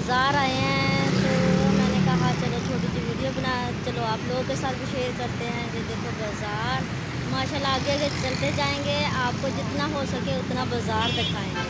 बाज़ार आए हैं, तो मैंने कहा चलो छोटी सी वीडियो बना, चलो आप लोगों के साथ भी शेयर करते हैं। ये देखो बाज़ार, माशाल्लाह आगे आगे चलते जाएंगे, आपको जितना हो सके उतना बाज़ार दिखाएंगे।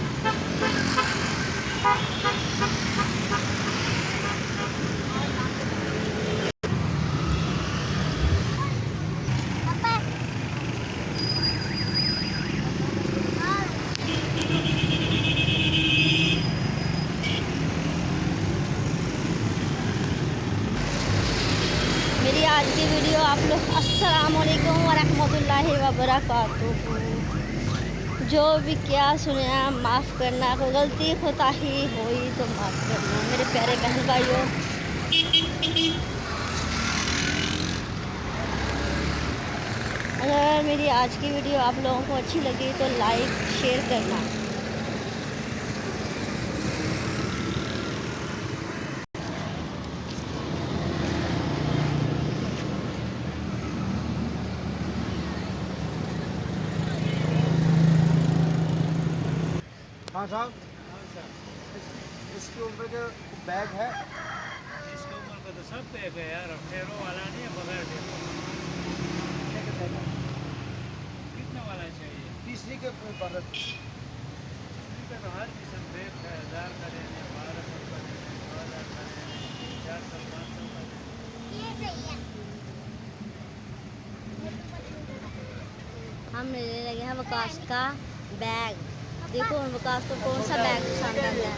मेरी आज की वीडियो आप लोग अस्सलाम वालेकुम वरहमतुल्लाहि वबरकातुहू। जो भी क्या सुना माफ़ करना, कोई गलती कोताही हुई तो माफ़ करना मेरे प्यारे बहन भाइयों। अगर मेरी आज की वीडियो आप लोगों को अच्छी लगी तो लाइक शेयर करना। हाँ साहब, हाँ सर, इसके ऊपर जो बैग है, इसके ऊपर का तो सब पैक है यार, फेरो वाला नहीं है, बगैर फेरो। कितने वाला चाहिए? तीसरी के ऊपर इसमें का तो हर किस्म पैक है, 1000 का देने, 1200 का देने, 2000 का देने, 400 500 का देने। हम लेने लगे हैं वकास का बैग। देखो वकास को कौन सा बैग पसंद आता है।